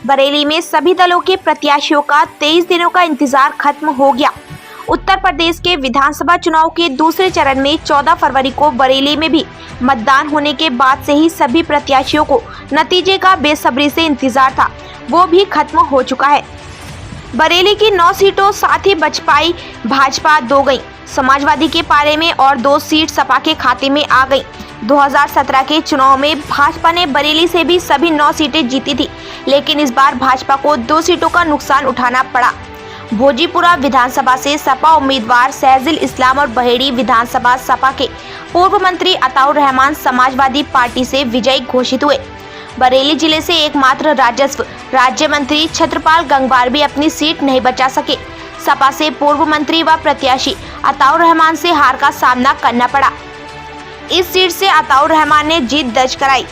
बरेली में सभी दलों के प्रत्याशियों का 23 दिनों का इंतजार खत्म हो गया। उत्तर प्रदेश के विधानसभा चुनाव के दूसरे चरण में 14 फरवरी को बरेली में भी मतदान होने के बाद से ही सभी प्रत्याशियों को नतीजे का बेसब्री से इंतजार था, वो भी खत्म हो चुका है। बरेली की 9 सीटों साथ ही बचपाई भाजपा 2 गई, समाजवादी के पारे में और 2 सीट सपा के खाते में आ गई। 2017 के चुनाव में भाजपा ने बरेली से भी सभी 9 सीटें जीती थी, लेकिन इस बार भाजपा को 2 सीटों का नुकसान उठाना पड़ा। भोजीपुरा विधानसभा से सपा उम्मीदवार सैजुल इस्लाम और बहेड़ी विधानसभा सपा के पूर्व मंत्री अताउर रहमान समाजवादी पार्टी से विजयी घोषित हुए। बरेली जिले से एकमात्र राजस्व राज्य मंत्री छत्रपाल गंगवार भी अपनी सीट नहीं बचा सके। सपा से पूर्व मंत्री व प्रत्याशी अताउर रहमान से हार का सामना करना पड़ा। इस सीट से अताउर रहमान ने जीत दर्ज कराई।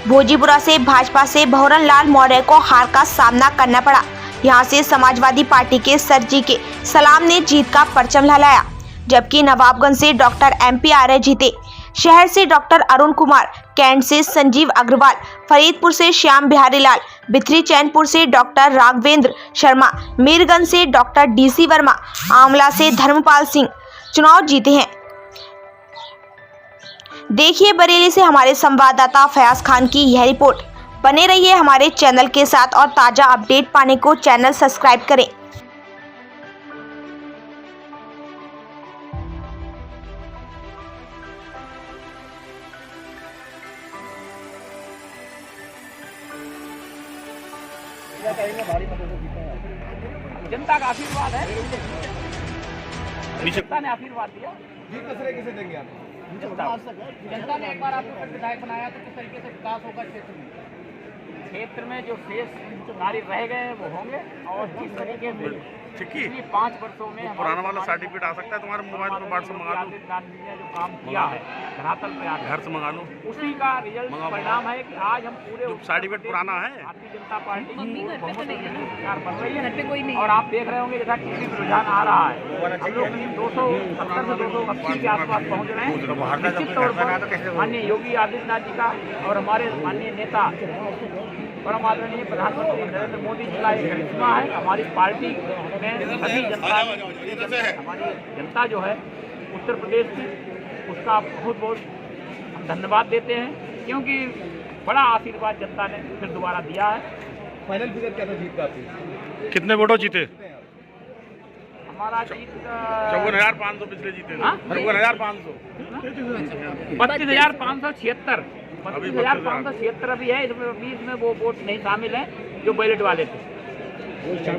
भोजीपुरा से भाजपा से भवरन लाल मौर्य को हार का सामना करना पड़ा। यहां से समाजवादी पार्टी के सरजी के सलाम ने जीत का परचम लहराया, जबकि नवाबगंज से डॉक्टर MP आर्य जीते। शहर से डॉक्टर अरुण कुमार, कैंट से संजीव अग्रवाल, फरीदपुर से श्याम बिहारी लाल, बिथरी चैनपुर से डॉक्टर राघवेंद्र शर्मा, मीरगंज से डॉक्टर DC वर्मा, आंवला से धर्मपाल सिंह चुनाव जीते हैं। देखिए बरेली से हमारे संवाददाता फयाज खान की यह रिपोर्ट। बने रहिए हमारे चैनल के साथ और ताज़ा अपडेट पाने को चैनल सब्सक्राइब करें। जनता का आशीर्वाद है, जनता ने आशीर्वाद दिया। किसे देंगे आप? जनता ने एक बार आपको विधायक बनाया तो किस तरीके से विकास होगा क्षेत्र में जो शेष नारी रह गए वो होंगे। और जिस तरीके से पिछले 5 वर्षों में पुराना वाला सर्टिफिकेट आ सकता है तुम्हारे मोबाइल पर, व्हाट्सएप मंगा लो, ने जो काम किया है धरातल पे आकर घर से मंगा लो, उसी का रिजल्ट परिणाम है कि आज हम पूरे सर्टिफिकेट पुराना है। भारतीय जनता पार्टी सरकार बन रही है और आप देख रहे होंगे जैसा टीवी पर रुझान आ रहा है। हम लोग करीब 270 से 280 के आसपास पहुँच रहे हैं। निश्चित तौर पर माननीय योगी आदित्यनाथ जी का और हमारे माननीय नेता परम आदरणीय प्रधानमंत्री नरेंद्र मोदी जी का एक करिश्मा है। हमारी पार्टी में सभी जनता, हमारी जनता जो है उत्तर प्रदेश की, उसका बहुत बहुत हम धन्यवाद देते हैं, क्योंकि बड़ा आशीर्वाद जनता ने फिर दोबारा दिया है। फाइनल फिगर क्या था जीत का आपकी? कितने वोटों जीते? हमारा जीत 54,500 पिछले जीते थे। 54,500 32,576 32,576 अभी है। इसमें 20 में वो वोट नहीं शामिल है जो बैलेट वाले थे। क्या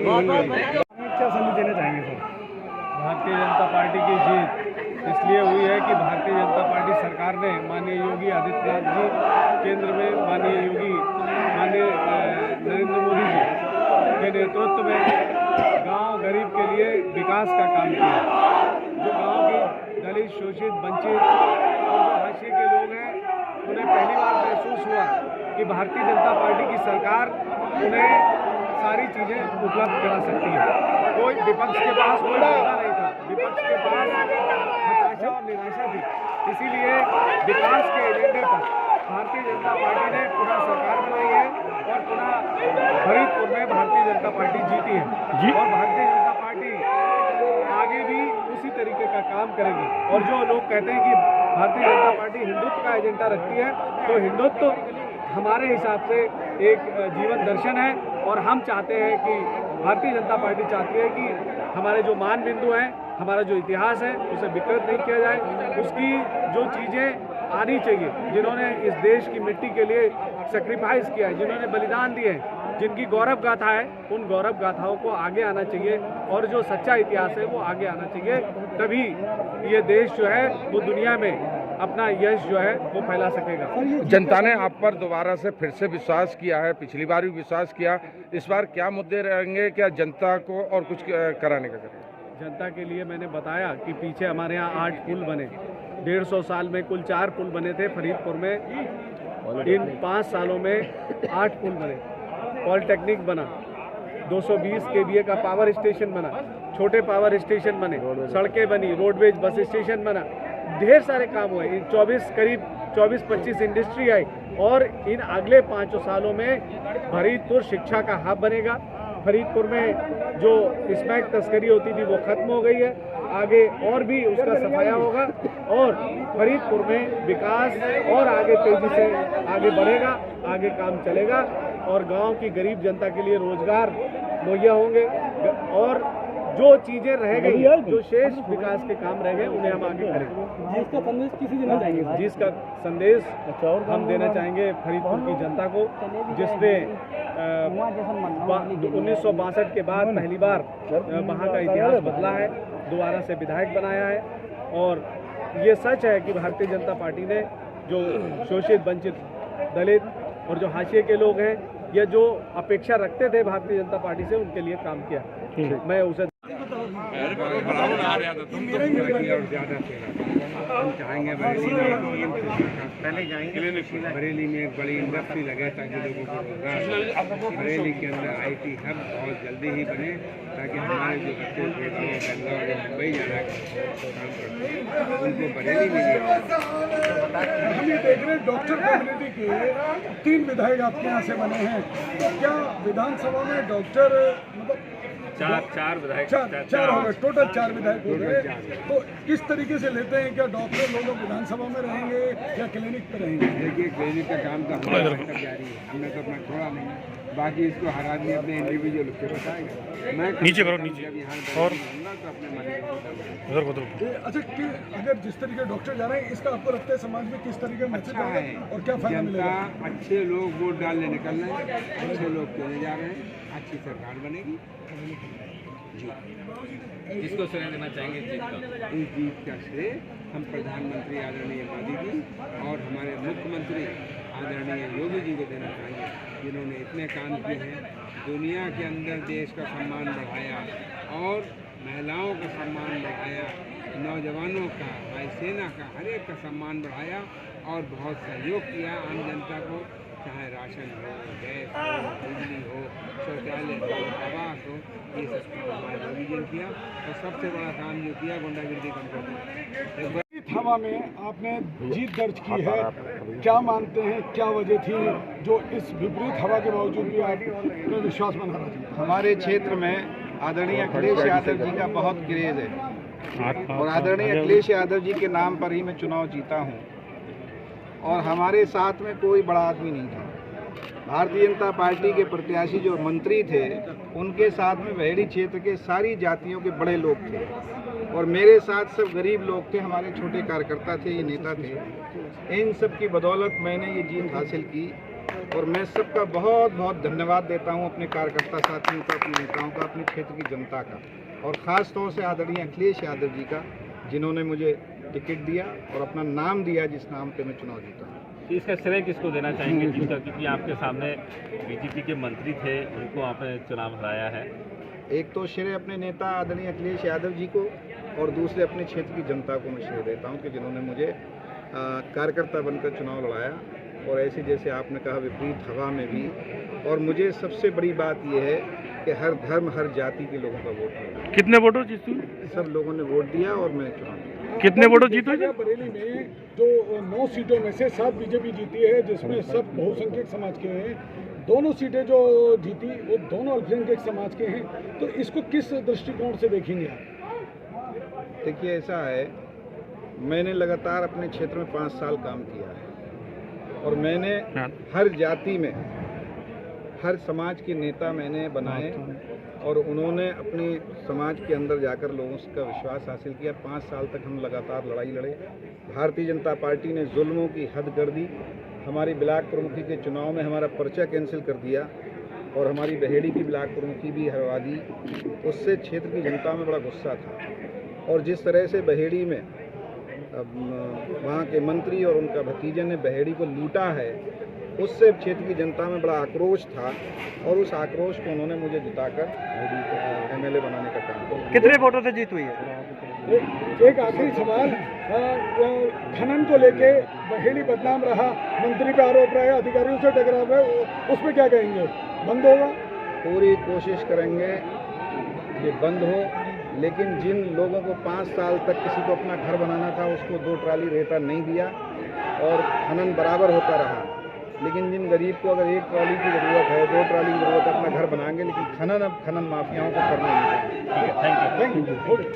संदेश देना चाहेंगे सर? भारतीय जनता पार्टी की जीत इसलिए हुई है कि भारतीय जनता पार्टी सरकार ने माननीय योगी आदित्यनाथ जी, केंद्र में माननीय नरेंद्र मोदी जी के नेतृत्व में गांव गरीब के लिए विकास का काम किया। जो गांव के दलित, शोषित, वंचित और जो हाशिए के लोग हैं, उन्हें पहली बार महसूस हुआ कि भारतीय जनता पार्टी की सरकार उन्हें सारी चीज़ें उपलब्ध करा सकती है। कोई विपक्ष के पास कोई मुद्दा नहीं था, विपक्ष के पास हताशा और निराशा थी। इसीलिए विकास के एजेंडे पर भारतीय जनता पार्टी ने पुनः सरकार बनाई है और पुनः फरीदपुर में भारतीय जनता पार्टी जीती है और भारतीय जनता पार्टी आगे भी उसी तरीके का काम करेगी। और जो लोग कहते हैं कि भारतीय जनता पार्टी हिंदुत्व का एजेंडा रखती है, तो हिंदुत्व हमारे हिसाब से एक जीवन दर्शन है और हम चाहते हैं कि भारतीय जनता पार्टी चाहती है कि हमारे जो मान बिंदु हैं, हमारा जो इतिहास है, उसे विकृत नहीं किया जाए। उसकी जो चीज़ें आनी चाहिए, जिन्होंने इस देश की मिट्टी के लिए सेक्रीफाइस किया है, जिन्होंने बलिदान दिए हैं, जिनकी गौरव गाथा है, उन गौरव गाथाओं को आगे आना चाहिए और जो सच्चा इतिहास है वो आगे आना चाहिए। तभी ये देश जो है वो दुनिया में अपना यश जो है वो फैला सकेगा। जनता ने आप पर दोबारा से फिर से विश्वास किया है, पिछली बार भी विश्वास किया, इस बार क्या मुद्दे रहेंगे? क्या जनता को और कुछ कराने का करेंगे? जनता के लिए मैंने बताया कि पीछे हमारे यहाँ 8 पुल बने, 150 साल में कुल 4 पुल बने थे फरीदपुर में। इन 5 सालों में 8 पुल बने, पॉलिटेक्निक बना, 220 kVA का पावर स्टेशन बना, छोटे पावर स्टेशन बने, सड़कें बनी, रोडवेज बस स्टेशन बना, ढेर सारे काम हुए। इन 24 करीब 24-25 इंडस्ट्री आई और इन अगले 5 सालों में फरीदपुर शिक्षा का हब बनेगा। फरीदपुर में जो स्मैक तस्करी होती थी वो खत्म हो गई है, आगे और भी उसका सफाया होगा और फरीदपुर में विकास और आगे तेजी से आगे बढ़ेगा, आगे काम चलेगा और गांव की गरीब जनता के लिए रोजगार मुहैया होंगे और जो चीजें रह गई, जो शेष विकास के काम रह गए उन्हें हम आगे करेंगे। जिसका संदेश किसी देना चाहेंगे? जिसका संदेश हम देना चाहेंगे फरीदपुर की जनता को, जिसने 1962 के बाद पहली बार वहाँ का इतिहास बदला है, दोबारा से विधायक बनाया है और ये सच है कि भारतीय जनता पार्टी ने जो शोषित वंचित दलित और जो हाशिए के लोग हैं या जो अपेक्षा रखते थे भारतीय जनता पार्टी से, उनके लिए काम किया। मैं उसे हम चाहेंगे बरेली में एक बड़ी इंडस्ट्री लगे ताकि लोगों को रोजगार, बरेली के अंदर IT हब बहुत जल्दी ही बने ताकि हमारे जो बच्चे बेंगलोर मुंबई जाना काम करते हैं उनको बरेली में हम ये देख रहे हैं डॉक्टर कम्युनिटी के 3 विधायक आपके यहाँ से बने हैं, तो क्या विधानसभा में डॉक्टर मतलब चार विधायक चार हो गए, टोटल 4 विधायक हो गए, तो किस तरीके से लेते हैं? क्या डॉक्टर लोग विधानसभा में रहेंगे या क्लिनिक पे रहेंगे? देखिए क्लिनिक का काम तो हमारा जारी है, हमने तो अपना छोड़ा नहीं, बाकी इसको हर आदमी अपने इंडिविजुअल उसके बताएगा। मैं नीचे करो नीचे और तो अपने मन अच्छा कि अगर जिस तरीके डॉक्टर जा रहे हैं इसका आपको लगता है समाज में किस तरीके मैसेज है और क्या फायदा मिलेगा? अच्छे लोग वोट डालने निकल रहे हैं, अच्छे लोग चले जा रहे हैं, अच्छी सरकार बनेगी। जिसको श्रेय देना चाहेंगे जीत का? इस जीत का श्रेय हम प्रधानमंत्री आदरणीय मोदी जी और हमारे मुख्यमंत्री आदरणीय योगी जी को देना चाहेंगे, जिन्होंने इतने काम किए हैं, दुनिया के अंदर देश का सम्मान बढ़ाया और महिलाओं का सम्मान बढ़ाया, नौजवानों का, वायुसेना का, हर एक का सम्मान बढ़ाया और बहुत सहयोग किया आम जनता को, चाहे राशन हो, गैस हो, बिजली हो, शौचालय हो, आवास हो, ये सब काम हमारे मोदी जी ने किया और सबसे बड़ा काम जो किया गुंडागिर्दी कम कर दिया। हवा में आपने जीत दर्ज की है, क्या मानते हैं क्या वजह थी जो इस विपरीत हवा के बावजूद भी आपने विश्वास बना रहा था? हमारे क्षेत्र में आदरणीय अखिलेश यादव जी का बहुत क्रेज है और आदरणीय अखिलेश यादव जी के नाम पर ही मैं चुनाव जीता हूं और हमारे साथ में कोई बड़ा आदमी नहीं था। भारतीय जनता पार्टी के प्रत्याशी जो मंत्री थे उनके साथ में बहेड़ी क्षेत्र के सारी जातियों के बड़े लोग थे और मेरे साथ सब गरीब लोग थे, हमारे छोटे कार्यकर्ता थे, ये नेता थे। इन सब की बदौलत मैंने ये जीत हासिल की और मैं सबका बहुत बहुत धन्यवाद देता हूँ, अपने कार्यकर्ता साथियों का, अपने नेताओं का, अपने क्षेत्र की जनता का और ख़ास तौर से आदरणीय अखिलेश यादव जी का, जिन्होंने मुझे टिकट दिया और अपना नाम दिया जिस नाम पे मैं चुनाव जीता। इसका श्रेय किसको देना चाहेंगे जिसका, क्योंकि आपके सामने बीजेपी के मंत्री थे, उनको आपने चुनाव हराया है? एक तो श्रेय अपने नेता आदरणीय अखिलेश यादव जी को और दूसरे अपने क्षेत्र की जनता को मैं श्रेय देता हूं कि जिन्होंने मुझे कार्यकर्ता बनकर चुनाव लड़ाया और ऐसे जैसे आपने कहा विपरीत हवा में भी। और मुझे सबसे बड़ी बात यह है कि हर धर्म हर जाति के लोगों का वोट मिला। कितने वोटों जीती? सब लोगों ने वोट दिया और मैं चुनाव जीता। कितने वोटों जीते? बरेली में जो 9 सीटों में से 7 बीजेपी जीती है, जिसमें सब बहुसंख्यक समाज के हैं। दोनों सीटें जो जीती वो दोनों अल्पसंख्यक समाज के हैं, तो इसको किस दृष्टिकोण से देखेंगे आप? देखिए ऐसा है, मैंने लगातार अपने क्षेत्र में 5 साल काम किया है और मैंने हर जाति में हर समाज के नेता मैंने बनाए और उन्होंने अपने समाज के अंदर जाकर लोगों का विश्वास हासिल किया। 5 साल तक हम लगातार लड़ाई लड़े। भारतीय जनता पार्टी ने जुल्मों की हद कर दी, हमारी ब्लॉक प्रमुखी के चुनाव में हमारा पर्चा कैंसिल कर दिया और हमारी बहेड़ी की ब्लॉक प्रमुखी भी हरवा दी। उससे क्षेत्र की जनता में बड़ा गुस्सा था और जिस तरह से बहेड़ी में वहाँ के मंत्री और उनका भतीजे ने बहेड़ी को लूटा है, उससे क्षेत्र की जनता में बड़ा आक्रोश था और उस आक्रोश को उन्होंने मुझे जिताकर MLA बनाने का काम किया। कितने वोटों से जीत हुई है? एक आखिरी सवाल, खनन को लेके बहेड़ी बदनाम रहा, मंत्री पे आरोप रहे, अधिकारियों से टकराव है, उस पर क्या कहेंगे? बंद होगा? पूरी कोशिश करेंगे कि बंद हो, लेकिन जिन लोगों को 5 साल तक किसी को अपना घर बनाना था उसको 2 ट्राली रेता नहीं दिया, और खनन बराबर होता रहा। लेकिन जिन गरीब को अगर एक ट्रॉली की ज़रूरत है, 2 ट्रॉली की ज़रूरत है, अपना घर बनाएंगे, लेकिन खनन अब खनन माफियाओं को करना नहीं चाहिए। ठीक है, थैंक यू। Thank you.